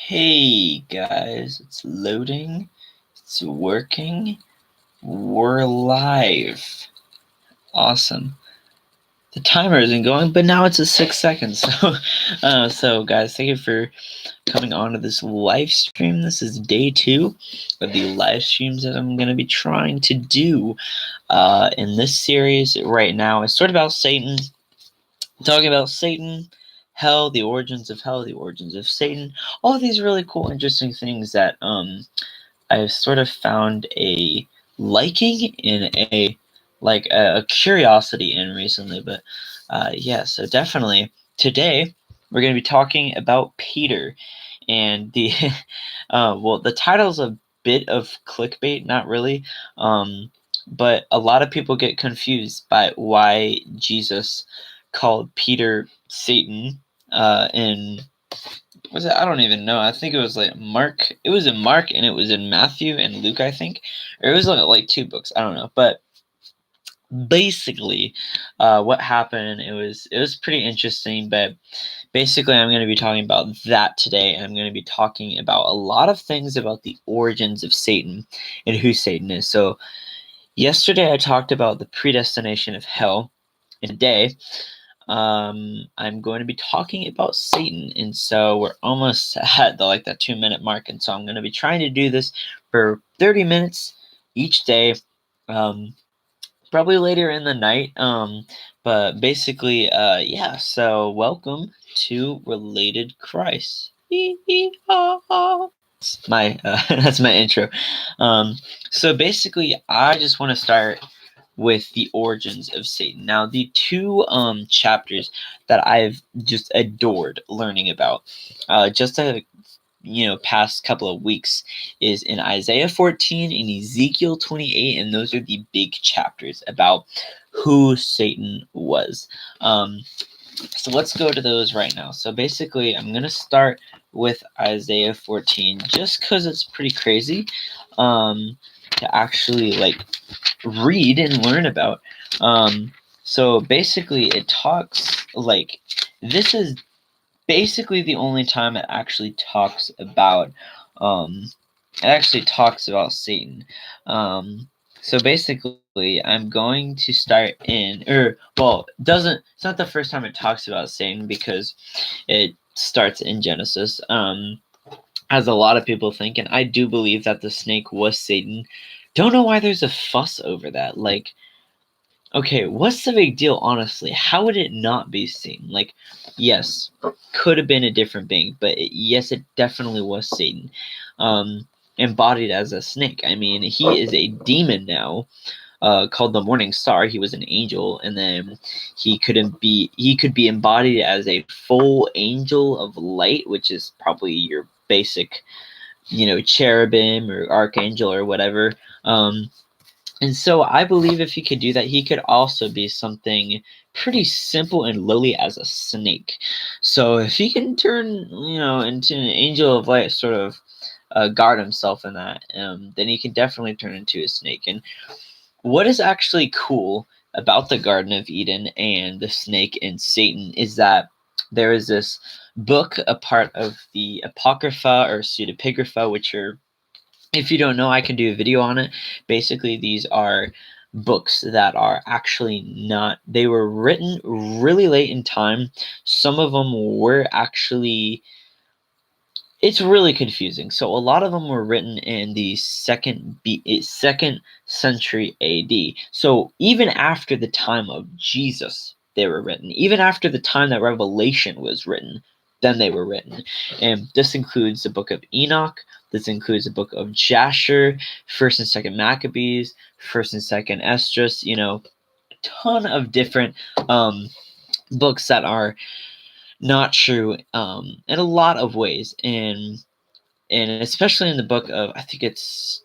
Hey guys, it's loading, it's working, we're live. Awesome. The timer isn't going, but now it's at 6 seconds. So guys, thank you for coming on to this live stream. This is day 2 of the live streams that I'm going to be trying to do in this series right now. It's sort of about Satan, talking about Satan, hell, the origins of hell, the origins of Satan, all of these really cool, interesting things that I've sort of found a liking in a curiosity in recently. But yeah, so definitely today we're going to be talking about Peter, and the the title's a bit of clickbait, not really, but a lot of people get confused by why Jesus called Peter Satan in was it? I don't even know. I think it was like Mark. It was in Mark and it was in Matthew and Luke, I think. Or it was like two books. I don't know. But basically, what happened, it was pretty interesting. But basically, I'm going to be talking about that today, and I'm going to be talking about a lot of things about the origins of Satan and who Satan is. So yesterday I talked about the predestination of hell. And today I'm going to be talking about Satan, and so we're almost at that 2-minute mark, and so I'm going to be trying to do this for 30 minutes each day, probably later in the night, but basically, yeah. So welcome to Related Christ. My that's my intro. So basically, I just want to start with the origins of Satan. Now, the two chapters that I've just adored learning about, just a past couple of weeks, is in Isaiah 14 and Ezekiel 28, and those are the big chapters about who Satan was. So let's go to those right now. So basically, I'm gonna start with Isaiah 14 just because it's pretty crazy to actually read and learn about. So basically, it talks this is basically the only time it actually talks about Satan. So basically, I'm going to start in, doesn't it's not the first time it talks about Satan because it starts in Genesis. As a lot of people think, and I do believe that the snake was Satan. Don't know why there's a fuss over that. Okay, what's the big deal, honestly? How would it not be Satan? Yes, could have been a different being, but yes, it definitely was Satan. Embodied as a snake. I mean, he is a demon now, called the Morning Star. He was an angel, and then he could be embodied as a full angel of light, which is probably your basic, cherubim or archangel or whatever. And so I believe if he could do that, he could also be something pretty simple and lowly as a snake. So if he can turn, into an angel of light, sort of guard himself in that, then he can definitely turn into a snake. And what is actually cool about the Garden of Eden and the snake and Satan is that there is this book, a part of the Apocrypha or Pseudepigrapha, which are, if you don't know, I can do a video on it. Basically, these are books that are actually not, they were written really late in time. Some of them were actually, it's really confusing. So a lot of them were written in the second century AD. So even after the time of Jesus, they were written. Even after the time that Revelation was written, then they were written. And this includes the book of Enoch. This includes the book of Jasher, First and Second Maccabees, First and Second Esdras. Ton of different books that are not true in a lot of ways, and especially in the book of, I think it's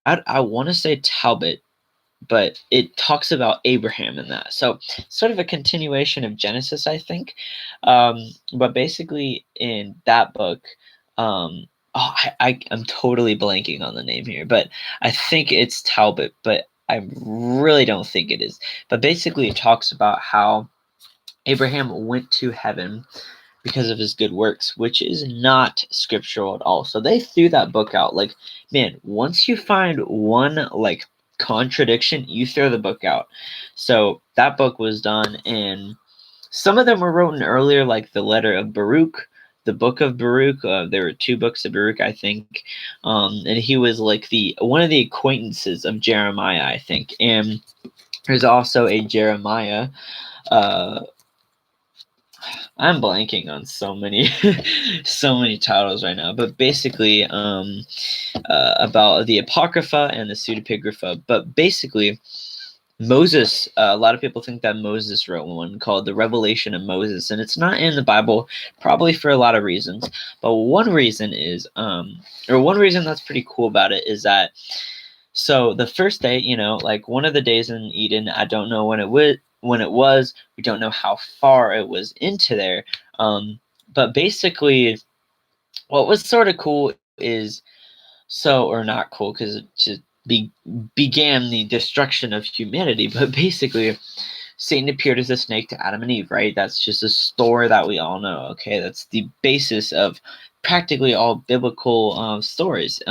I want to say Talbot, but it talks about Abraham in that. So sort of a continuation of Genesis, I think. But basically in that book, I'm totally blanking on the name here, but I think it's Talbot, but I really don't think it is. But basically it talks about how Abraham went to heaven because of his good works, which is not scriptural at all. So they threw that book out. Like, man, once you find one like contradiction, you throw the book out. So that book was done, and some of them were written earlier, like the letter of Baruch, the book of Baruch. There were two books of Baruch, I think, and he was like the one of the acquaintances of Jeremiah, I think. And there's also a Jeremiah. Uh, I'm blanking on so many, so many titles right now. But basically, about the Apocrypha and the Pseudepigrapha. But basically, Moses, a lot of people think that Moses wrote one called the Revelation of Moses, and it's not in the Bible, probably for a lot of reasons. But one reason is, or one reason that's pretty cool about it is that, so the first day, like one of the days in Eden, I don't know when it was. We don't know how far it was into there. But basically, what was sort of cool is, or not cool, because it just began the destruction of humanity. But basically, Satan appeared as a snake to Adam and Eve, right? That's just a story that we all know. Okay, that's the basis of practically all biblical stories.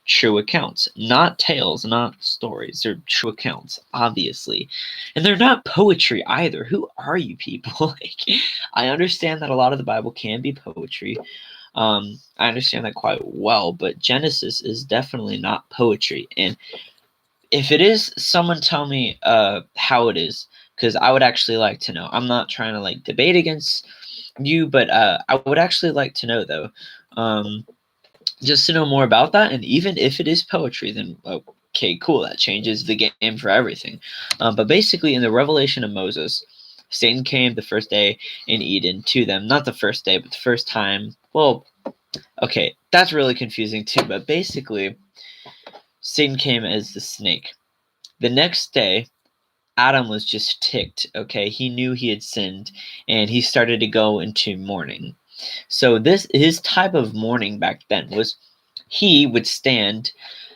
True accounts, not tales, not stories. They're true accounts, obviously. And they're not poetry either. Who are you people? Like, I understand that a lot of the Bible can be poetry. I understand that quite well, but Genesis is definitely not poetry. And if it is, someone tell me how it is, because I would actually like to know. I'm not trying to like debate against you, but I would actually like to know, though. Just to know more about that. And even if it is poetry, then okay, cool, that changes the game for everything. But basically, in the Revelation of Moses, Satan came the first day in Eden to them. Not the first day, but the first time. Well, okay, that's really confusing too. But basically, Satan came as the snake. The next day, Adam was just ticked. Okay, he knew he had sinned, and he started to go into mourning. So his type of mourning back then was, he would stand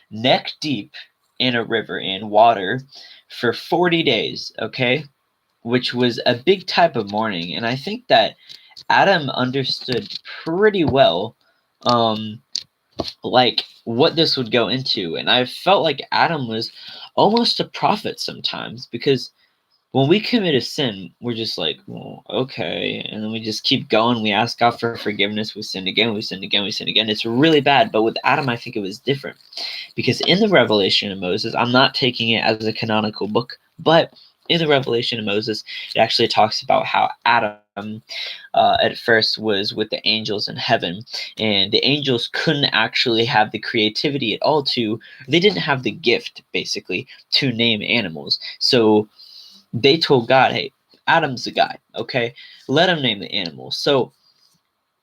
neck deep in a river in water for 40 days, okay? Which was a big type of mourning. And I think that Adam understood pretty well like what this would go into. And I felt like Adam was almost a prophet sometimes, because when we commit a sin, we're just like, well, okay. And then we just keep going. We ask God for forgiveness. We sin again. We sin again. We sin again. It's really bad. But with Adam, I think it was different. Because in the Revelation of Moses, I'm not taking it as a canonical book, but in the Revelation of Moses, it actually talks about how Adam at first was with the angels in heaven. And the angels couldn't actually have the creativity at all they didn't have the gift, basically, to name animals. So they told God, hey, Adam's the guy, okay? Let him name the animals. So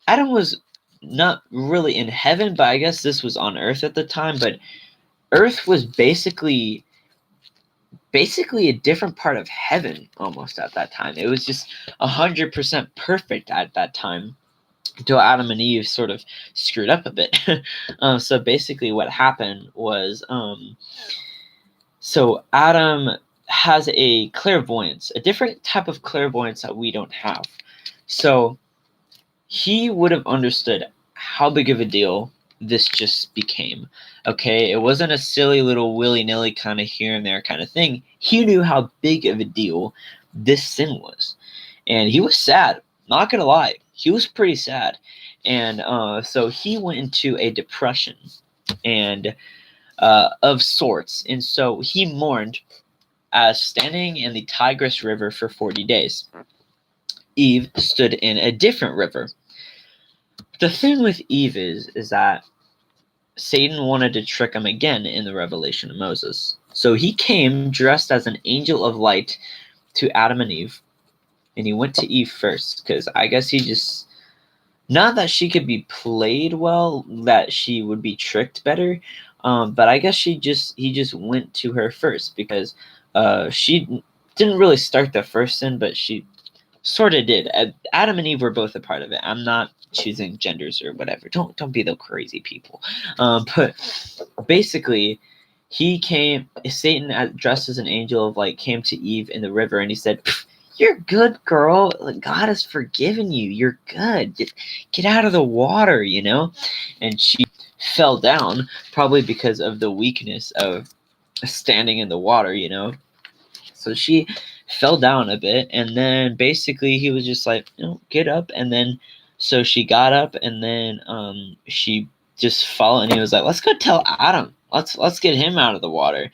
Adam was not really in heaven, but I guess this was on earth at the time. But earth was basically a different part of heaven almost at that time. It was just 100% perfect at that time, until Adam and Eve sort of screwed up a bit. So basically what happened was, so Adam has a clairvoyance, a different type of clairvoyance that we don't have. So he would have understood how big of a deal this just became. Okay, it wasn't a silly little willy-nilly kind of here and there kind of thing. He knew how big of a deal this sin was. And he was sad, not gonna lie. He was pretty sad. And so he went into a depression and of sorts. And so he mourned as standing in the Tigris River for 40 days. Eve stood in a different river. The thing with Eve is that Satan wanted to trick him again in the Revelation of Moses. So he came dressed as an angel of light to Adam and Eve, and he went to Eve first, because I guess he just, not that she could be played well, that she would be tricked better, but I guess he just went to her first, because she didn't really start the first sin, but she sort of did. Adam and Eve were both a part of it. I'm not choosing genders or whatever. Don't be the crazy people. But basically, Satan dressed as an angel of light came to Eve in the river, and he said, you're good, girl. Like, God has forgiven you. You're good. Get out of the water, you know? And she fell down, probably because of the weakness of standing in the water, you know? So she fell down a bit, and then basically he was just like, get up. And then so she got up, and then she just fell, and he was like, let's go tell Adam. Let's get him out of the water.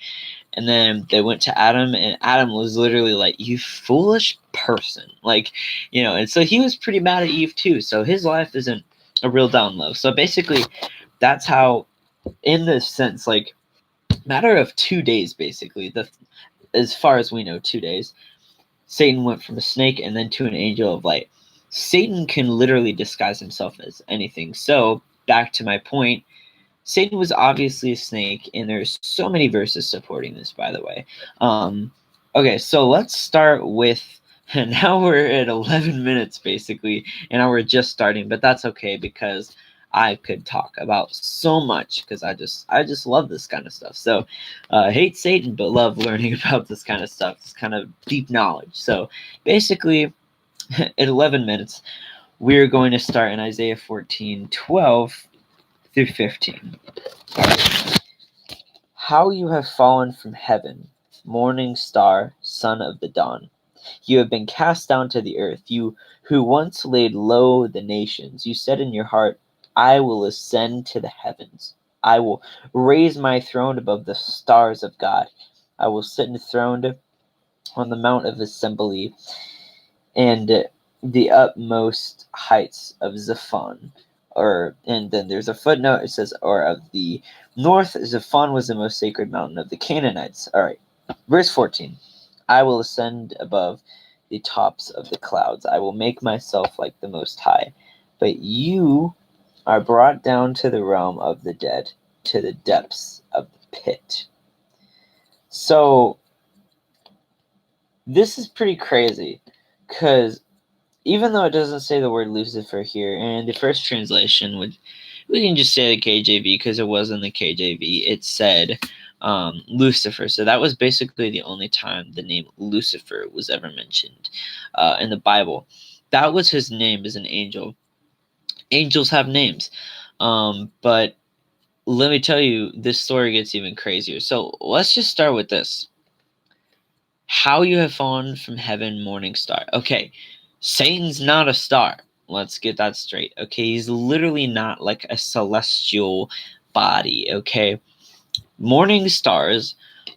And then they went to Adam, and Adam was literally like, you foolish person. Like, and so he was pretty mad at Eve too. So his life isn't a real down low. So basically, that's how, in this sense, like, matter of 2 days, basically, as far as we know, 2 days, Satan went from a snake and then to an angel of light. Satan can literally disguise himself as anything. So back to my point, Satan was obviously a snake, and there's so many verses supporting this, by the way. Okay, so let's start with, and now we're at 11 minutes basically, and now we're just starting, but that's okay because I could talk about so much because I just love this kind of stuff. So hate Satan, but love learning about this kind of stuff. It's kind of deep knowledge. So basically, at 11 minutes, we're going to start in Isaiah 14:12 through 15. How you have fallen from heaven, morning star, son of the dawn. You have been cast down to the earth, you who once laid low the nations. You said in your heart, I will ascend to the heavens. I will raise my throne above the stars of God. I will sit enthroned on the mount of assembly and the utmost heights of Zaphon. And then there's a footnote. It says, or of the north, Zaphon was the most sacred mountain of the Canaanites. All right, verse 14. I will ascend above the tops of the clouds. I will make myself like the Most High. But you are brought down to the realm of the dead, to the depths of the pit. So this is pretty crazy, because even though it doesn't say the word Lucifer here, and the first translation we can just say the KJV because it was in the KJV, it said Lucifer. So that was basically the only time the name Lucifer was ever mentioned in the Bible. That was his name as an angel. Angels have names. But let me tell you, this story gets even crazier. So let's just start with this. How you have fallen from heaven, morning star. Okay, Satan's not a star. Let's get that straight. Okay, he's literally not like a celestial body. Okay, morning stars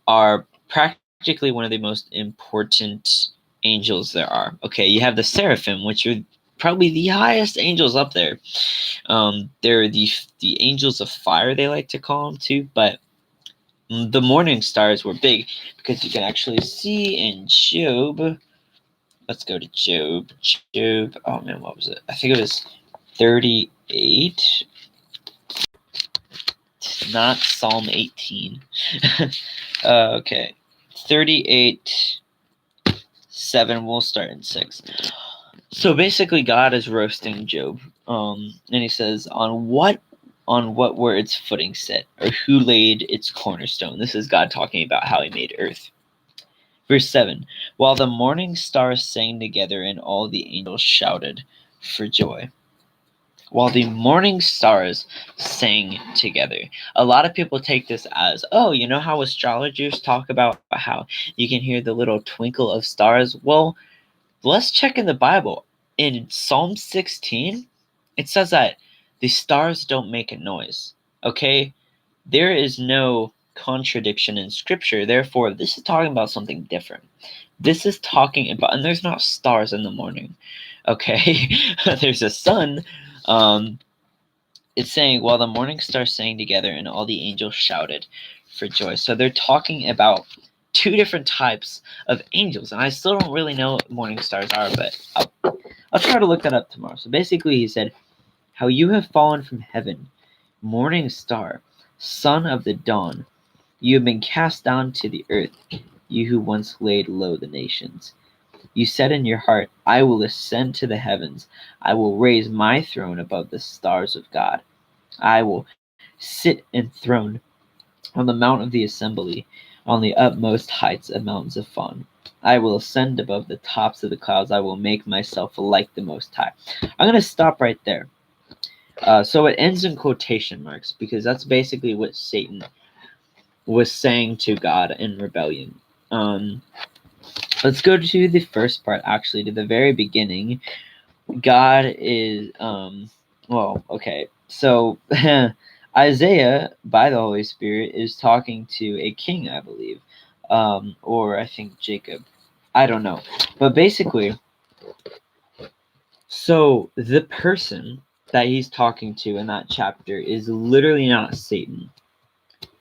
are practically one of the most important angels there are. Okay, you have the seraphim, which are probably the highest angels up there. They're the angels of fire, they like to call them too, but the morning stars were big because you can actually see in Job. Let's go to Job. Job. Oh man, what was it? I think it was 38. Not Psalm 18. Okay. 38:7. We'll start in 6. So basically, God is roasting Job. And he says, on what were its footing set, or who laid its cornerstone? This is God talking about how he made earth. Verse 7. While the morning stars sang together and all the angels shouted for joy. While the morning stars sang together. A lot of people take this as, oh, you know how astrologers talk about how you can hear the little twinkle of stars? Well, let's check in the Bible. In Psalm 16, it says that the stars don't make a noise. Okay? There is no contradiction in Scripture. Therefore, this is talking about something different. This is talking about, and there's not stars in the morning. Okay? There's a sun. It's saying, while the morning stars sang together and all the angels shouted for joy. So they're talking about two different types of angels. And I still don't really know what morning stars are, but I'll try to look that up tomorrow. So basically, he said, how you have fallen from heaven, morning star, son of the dawn. You have been cast down to the earth, you who once laid low the nations. You said in your heart, I will ascend to the heavens. I will raise my throne above the stars of God. I will sit enthroned on the mount of the assembly, on the utmost heights of Mount Zaphon. I will ascend above the tops of the clouds. I will make myself like the Most High. I'm going to stop right there. So it ends in quotation marks because that's basically what Satan was saying to God in rebellion. Let's go to the first part, actually, to the very beginning. God is, okay. So Isaiah, by the Holy Spirit, is talking to a king, I believe, or I think Jacob. I don't know. But basically, so the person that he's talking to in that chapter is literally not Satan.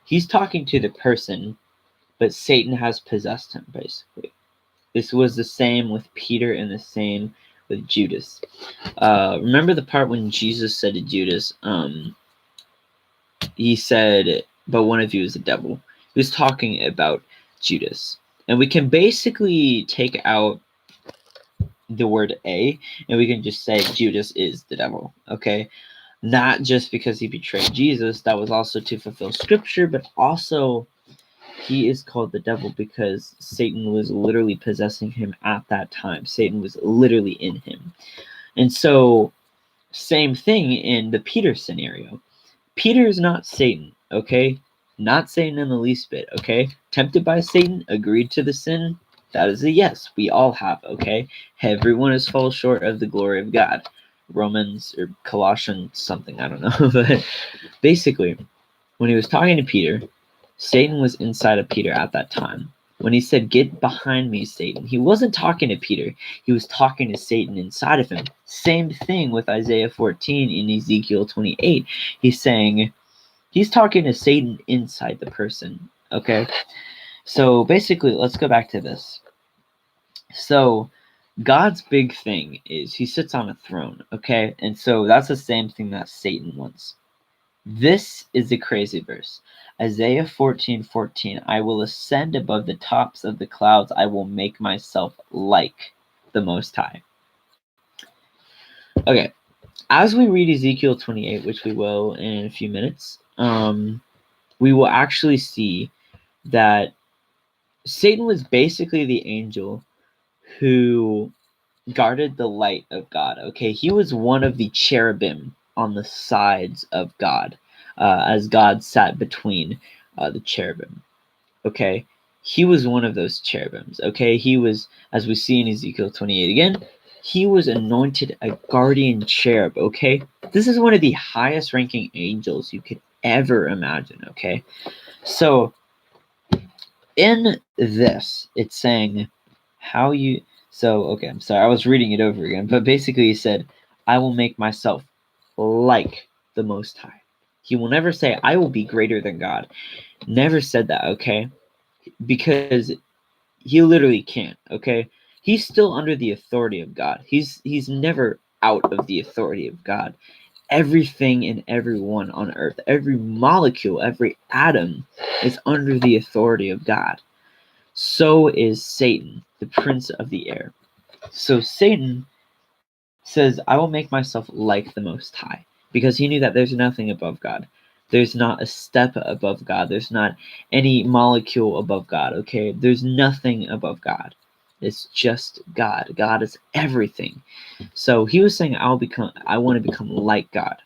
He's talking to the person, but Satan has possessed him, basically. This was the same with Peter and the same with Judas. Remember the part when Jesus said to Judas, he said, but one of you is the devil. He was talking about Judas. And we can basically take out the word a, and we can just say Judas is the devil, okay? Not just because he betrayed Jesus, that was also to fulfill scripture, but also he is called the devil because Satan was literally possessing him at that time. Satan was literally in him. And so, same thing in the Peter scenario. Peter is not Satan, okay? Not Satan in the least bit, okay? Tempted by Satan, agreed to the sin. That is a yes. We all have, okay? Everyone has fallen short of the glory of God. Romans or Colossians something, I don't know. But basically, when he was talking to Peter, Satan was inside of Peter at that time. When he said, "Get behind me, Satan," he wasn't talking to Peter. He was talking to Satan inside of him. Same thing with Isaiah 14 and Ezekiel 28. He's saying, he's talking to Satan inside the person. Okay? So basically, let's go back to this. So God's big thing is he sits on a throne. Okay? And so that's the same thing that Satan wants. This is the crazy verse. Isaiah 14:14. I will ascend above the tops of the clouds. I will make myself like the Most High. Okay. As we read Ezekiel 28, which we will in a few minutes, we will actually see that Satan was basically the angel who guarded the light of God. Okay. He was one of the cherubim on the sides of God. As God sat between the cherubim. Okay, he was one of those cherubims. Okay, he was, as we see in Ezekiel 28 again, he was anointed a guardian cherub. Okay, this is one of the highest ranking angels you could ever imagine. Okay, so in this, it's saying how you. So okay, I'm sorry, I was reading it over again, but basically he said, "I will make myself like the Most High." He will never say, "I will be greater than God." Never said that, okay? Because he literally can't, okay? He's still under the authority of God. He's never out of the authority of God. Everything and everyone on earth, every molecule, every atom is under the authority of God. So is Satan, the prince of the air. So Satan says, I will make myself like the Most High, because he knew that there's nothing above God. There's not a step above God. There's not any molecule above God, okay? There's nothing above God. It's just God. God is everything. So he was saying, I want to become like God.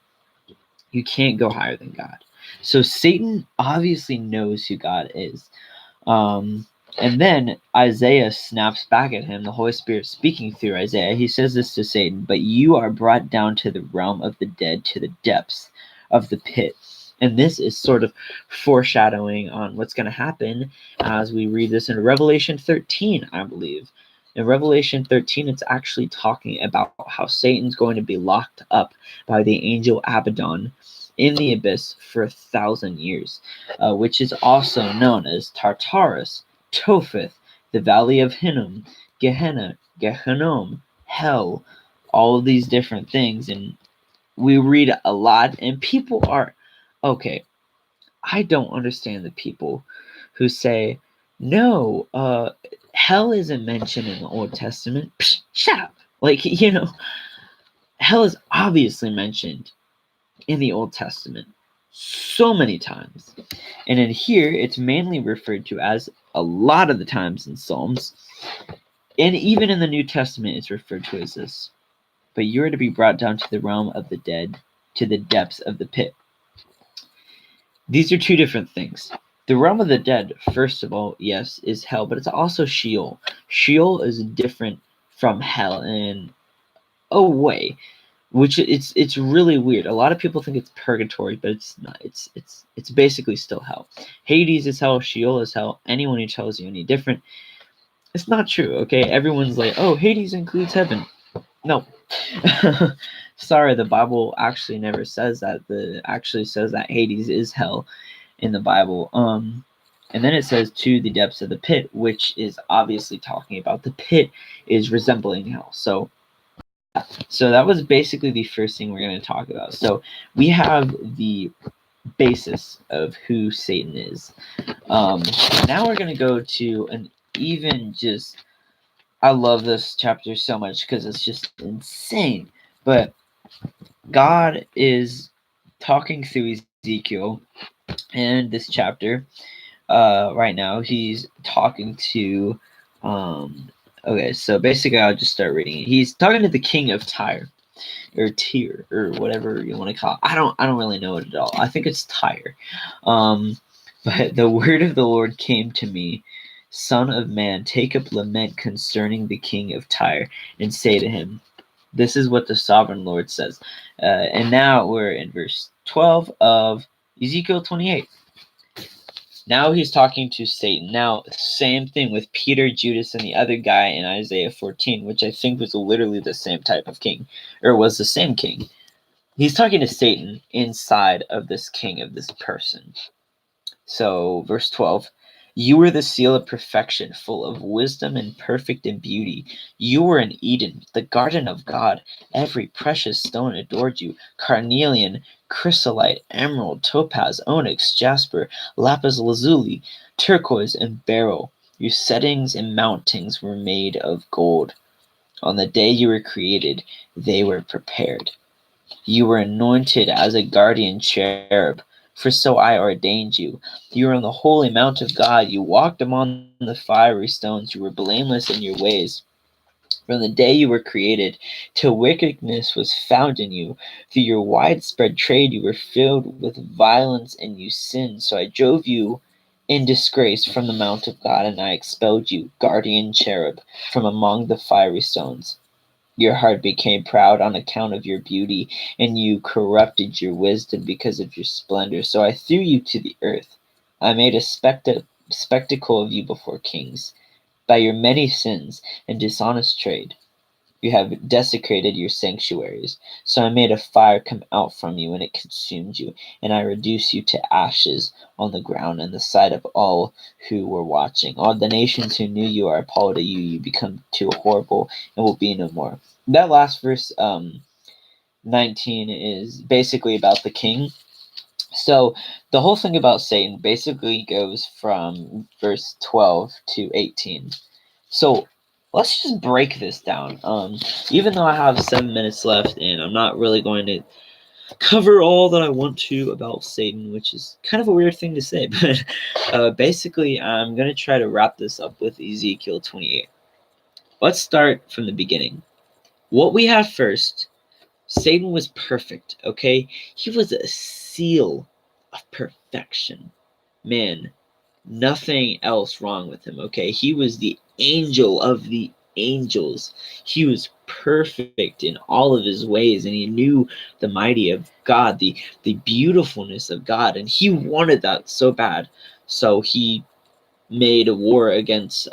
You can't go higher than God. So Satan obviously knows who God is. And then Isaiah snaps back at him, the Holy Spirit speaking through Isaiah. He says this to Satan, but you are brought down to the realm of the dead, to the depths of the pit. And this is sort of foreshadowing on what's going to happen as we read this in Revelation 13, I believe. In Revelation 13, it's actually talking about how Satan's going to be locked up by the angel Abaddon in the abyss for 1,000 years, which is also known as Tartarus, Topheth, the Valley of Hinnom, Gehenna, Gehinnom, Hell, all of these different things. And we read a lot, and people are, okay, I don't understand the people who say, no, hell isn't mentioned in the Old Testament. Psh, shut up. Like, hell is obviously mentioned in the Old Testament so many times. And in here, it's mainly referred to as, a lot of the times in Psalms, And even in the New Testament, it's referred to as this. But you are to be brought down to the realm of the dead, to the depths of the pit. These are two different things. The realm of the dead, first of all, yes, is hell, but it's also Sheol. Sheol is different from hell in a way, which it's really weird. A lot of people think it's purgatory, but it's not. It's basically still hell. Hades is hell. Sheol is hell. Anyone who tells you any different, it's not true. Okay, everyone's like, oh, Hades includes heaven. No. Sorry, the Bible actually never says that. The actually says that Hades is hell in the Bible. And then it says to the depths of the pit, which is obviously talking about the pit is resembling hell. So that was basically the first thing we're going to talk about. So we have the basis of who Satan is. Now we're going to go to an even just. I love this chapter so much because it's just insane. But God is talking through Ezekiel in this chapter. Right now, he's talking to. Okay, so basically, I'll just start reading it. He's talking to the king of Tyre, or Tyre, or whatever you want to call it. I don't really know it at all. I think it's Tyre. But the word of the Lord came to me. Son of man, take up lament concerning the king of Tyre, and say to him, this is what the sovereign Lord says. And now we're in verse 12 of Ezekiel 28. Now he's talking to Satan. Now, same thing with Peter, Judas, and the other guy in Isaiah 14, which I think was literally the same type of king, or was the same king. He's talking to Satan inside of this king, of this person. So, verse 12, you were the seal of perfection, full of wisdom and perfect in beauty. You were in Eden, the garden of God. Every precious stone adored you. Carnelian, chrysolite, emerald, topaz, onyx, jasper, lapis lazuli, turquoise, and beryl. Your settings and mountings were made of gold. On the day you were created, they were prepared. You were anointed as a guardian cherub, for so I ordained you. You were on the holy mount of God. You walked among the fiery stones. You were blameless in your ways. From the day you were created, till wickedness was found in you. Through your widespread trade, you were filled with violence and you sinned. So I drove you in disgrace from the mount of God, and I expelled you, guardian cherub, from among the fiery stones. Your heart became proud on account of your beauty, and you corrupted your wisdom because of your splendor. So I threw you to the earth. I made a spectacle of you before kings. By your many sins and dishonest trade, you have desecrated your sanctuaries. So I made a fire come out from you, and it consumed you, and I reduced you to ashes on the ground in the sight of all who were watching. All the nations who knew you are appalled at you. You become too horrible and will be no more. That last verse, 19, is basically about the king. So the whole thing about Satan basically goes from verse 12 to 18. So let's just break this down. Even though I have 7 minutes left, and I'm not really going to cover all that I want to about Satan, which is kind of a weird thing to say, but basically I'm going to try to wrap this up with Ezekiel 28. Let's start from the beginning. What we have first, Satan was perfect, okay? He was a seal of perfection. Man, nothing else wrong with him, okay? He was the angel of the angels. He was perfect in all of his ways, and he knew the mighty of God, the beautifulness of God, and he wanted that so bad. So he made a war against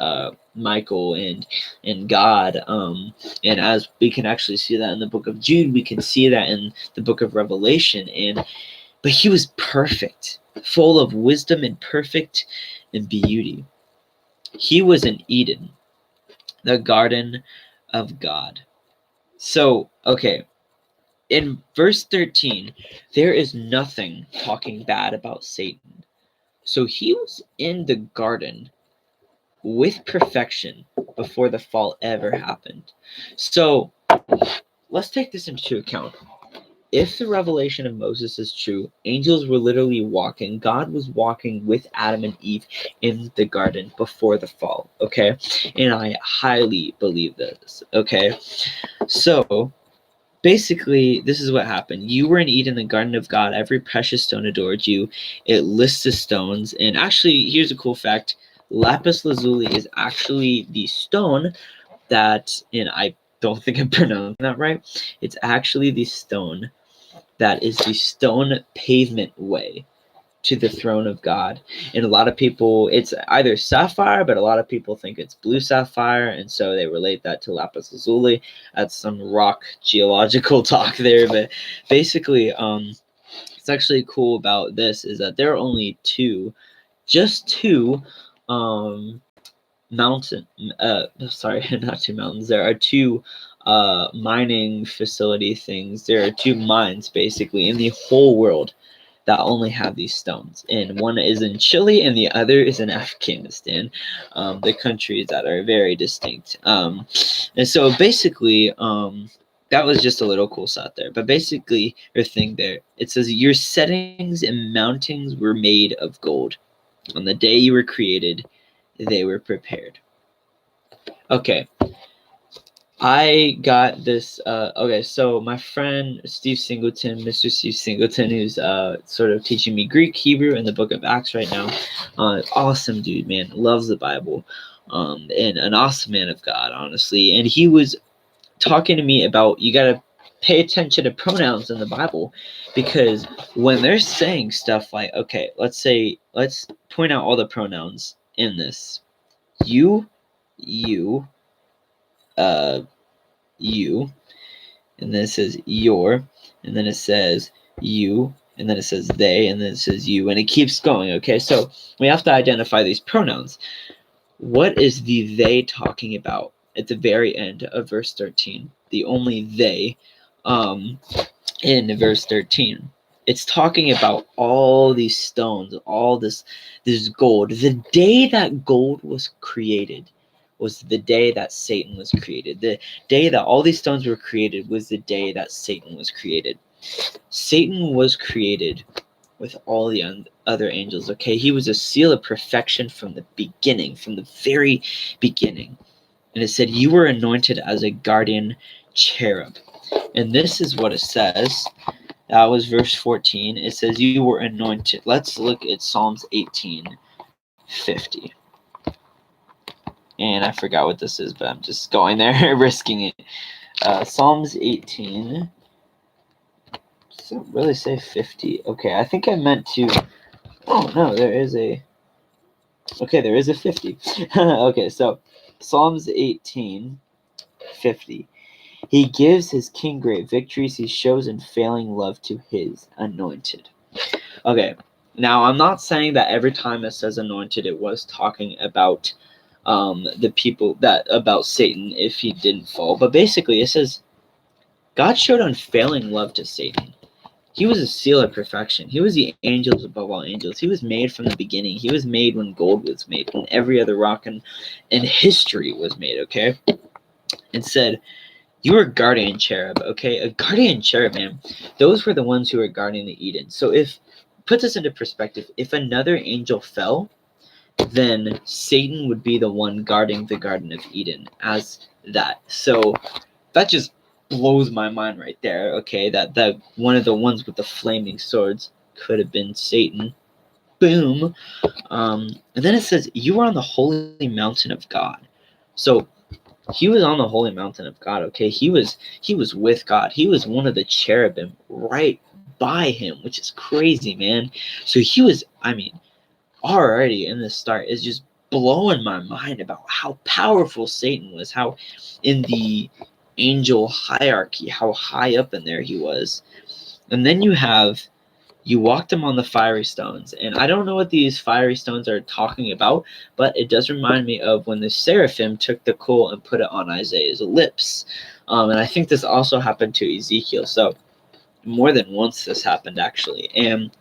Michael and God, and as we can actually see that in the book of Jude, we can see that in the book of Revelation. But he was perfect, full of wisdom and perfect in beauty. He was in Eden, the garden of God. So, okay, in verse 13, there is nothing talking bad about Satan. So he was in the garden with perfection before the fall ever happened. So let's take this into account. if the revelation of Moses is true, angels were literally walking. God was walking with Adam and Eve in the garden before the fall. Okay. And I highly believe this. Okay. So basically, this is what happened. You were in Eden, the garden of God. Every precious stone adored you. It lists the stones. And actually, here's a cool fact: lapis lazuli is actually the stone that, and I don't think I'm pronouncing that right. It's actually the stone that is the stone pavement way to the throne of God. And a lot of people, it's either sapphire, but a lot of people think it's blue sapphire, and so they relate that to lapis lazuli. That's some rock geological talk there, but basically, it's actually cool about this is that there are only just two, um, mountain sorry, not two mountains. There are two mining facility things. There are two mines basically in the whole world that only have these stones, and one is in Chile and the other is in Afghanistan, the countries that are very distinct. And so basically, that was just a little cool shot there. But basically, your thing there, it says your settings and mountings were made of gold. On the day you were created, they were prepared. Okay, I got this. Okay, so my friend Steve Singleton, Mr. Steve Singleton, who's sort of teaching me Greek, Hebrew, and the Book of Acts right now. Awesome dude, man, loves the Bible, and an awesome man of God, honestly. And he was talking to me about you gotta pay attention to pronouns in the Bible, because when they're saying stuff like, okay, let's point out all the pronouns in this: you, uh, you, and then it says your, and then it says you, and then it says they, and then it says you, and it keeps going. Okay, so we have to identify these pronouns. What is the they talking about at the very end of verse 13? The only they in verse 13. It's talking about all these stones, all this gold. The day that gold was created was the day that Satan was created. The day that all these stones were created was the day that Satan was created. Satan was created with all the other angels. Okay, he was a seal of perfection from the beginning, from the very beginning. And it said, you were anointed as a guardian cherub. And this is what it says. That was verse 14. It says, you were anointed. Let's look at Psalms 18:50. And I forgot what this is, but I'm just going there, risking it. Psalms 18. Does it really say 50? Okay, I think I meant to. Oh, no, there is a 50. Okay, so Psalms 18:50. He gives his king great victories. He shows unfailing love to his anointed. Okay, now I'm not saying that every time it says anointed, it was talking about the people about Satan if he didn't fall. But basically, it says God showed unfailing love to Satan. He was a seal of perfection. He was the angels above all angels. He was made from the beginning. He was made when gold was made, when every other rock in history was made, okay? And said, you were a guardian cherub, okay? A guardian cherub, man. Those were the ones who were guarding the Eden. So put this into perspective, if another angel fell, then Satan would be the one guarding the Garden of Eden as that. So that just blows my mind right there, okay? That one of the ones with the flaming swords could have been Satan. Boom. And then it says, you were on the holy mountain of God. So he was on the holy mountain of God, okay? He was with God. He was one of the cherubim right by him, which is crazy, man. So he was, already in the start is just blowing my mind about how powerful Satan was, how in the angel hierarchy, how high up in there he was. And then you walked him on the fiery stones. And I don't know what these fiery stones are talking about, but it does remind me of when the seraphim took the coal and put it on Isaiah's lips. And I think this also happened to Ezekiel. So more than once this happened, actually. And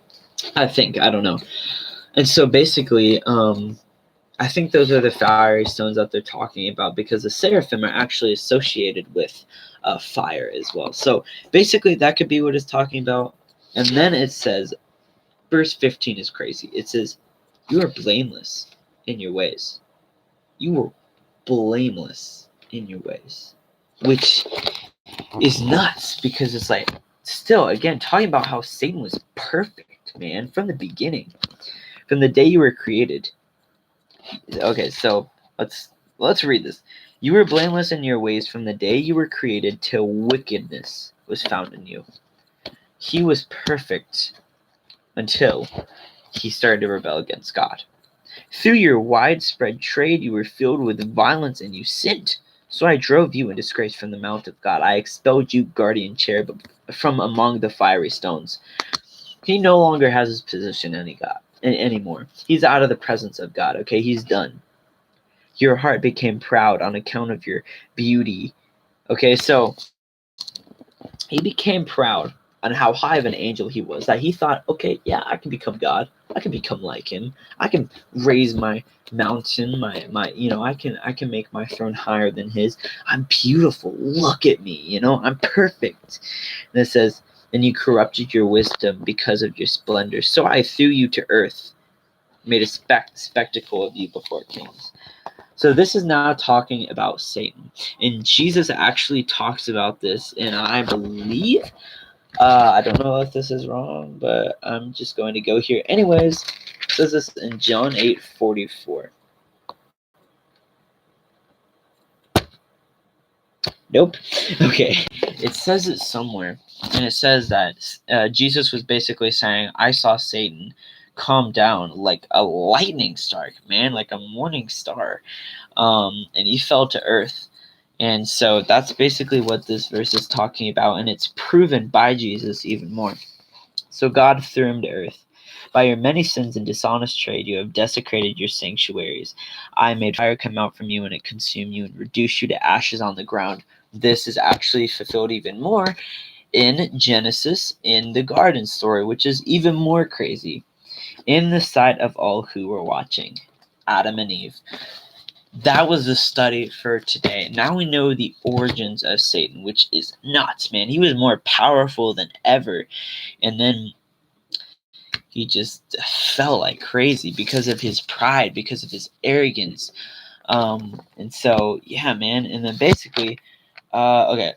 I don't know. And so basically, I think those are the fiery stones that they're talking about, because the seraphim are actually associated with fire as well. So basically, that could be what it's talking about. And then it says, verse 15 is crazy. It says, "You are blameless in your ways." You were blameless in your ways, which is nuts, because it's like, still, again, talking about how Satan was perfect, man, from the beginning, from the day you were created. Okay, so let's read this. "You were blameless in your ways from the day you were created till wickedness was found in you." He was perfect until he started to rebel against God. "Through your widespread trade you were filled with violence, and you sinned. So I drove you in disgrace from the mount of God. I expelled you, guardian cherub, from among the fiery stones." He no longer has his position anymore. He's out of the presence of God. Okay, he's done. "Your heart became proud on account of your beauty." Okay, so he became proud on how high of an angel he was, that he thought, okay, yeah, I can become God. I can become like him. I can raise my mountain, my I can make my throne higher than his. I'm beautiful. Look at me, I'm perfect. And it says, "And you corrupted your wisdom because of your splendor. So I threw you to earth, made a spectacle of you before kings." So this is now talking about Satan. And Jesus actually talks about this, and I believe, I don't know if this is wrong, but I'm just going to go here. Anyways, it says this in John 8:44. Nope. Okay. It says it somewhere, and it says that Jesus was basically saying, "I saw Satan come down like a lightning strike, man, like a morning star, and he fell to earth." And so that's basically what this verse is talking about, and it's proven by Jesus even more. So God threw him to earth. "By your many sins and dishonest trade, you have desecrated your sanctuaries. I made fire come out from you, and it consumed you, and reduced you to ashes on the ground." This is actually fulfilled even more in Genesis, in the garden story, which is even more crazy. "In the sight of all who were watching," Adam and Eve. That was the study for today. Now we know the origins of Satan, which is nuts, man. He was more powerful than ever. And then he just fell like crazy because of his pride, because of his arrogance. And so, yeah, man. And then basically, okay,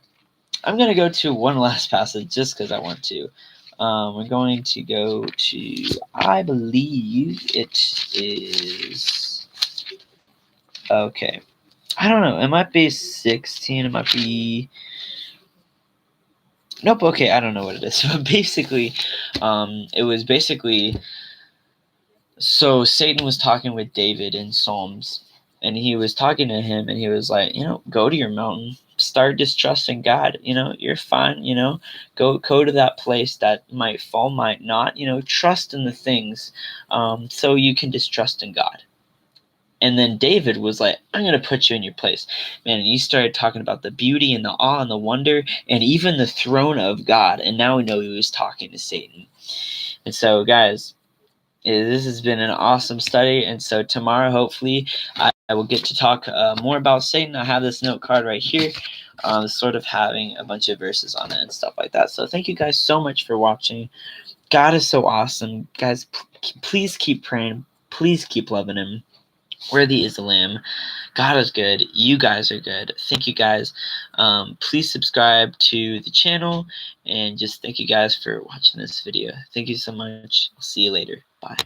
I'm going to go to one last passage just because I want to. We're going to go to, I believe it is, okay. I don't know. It might be 16. It might be. Nope. Okay. I don't know what it is. But basically, it was basically. So Satan was talking with David in Psalms, and he was talking to him, and he was like, go to your mountain, start distrusting God. You're fine. Go to that place that might fall, might not. Trust in the things, so you can distrust in God. And then David was like, "I'm going to put you in your place." Man, and he started talking about the beauty and the awe and the wonder and even the throne of God. And now we know he was talking to Satan. And so, guys, this has been an awesome study. And so tomorrow, hopefully, I will get to talk more about Satan. I have this note card right here, sort of having a bunch of verses on it and stuff like that. So thank you guys so much for watching. God is so awesome. Guys, please keep praying. Please keep loving him. Worthy is the Lamb. God is good. You guys are good. Thank you guys. Please subscribe to the channel, and just thank you guys for watching this video. Thank you so much. I'll see you later. Bye.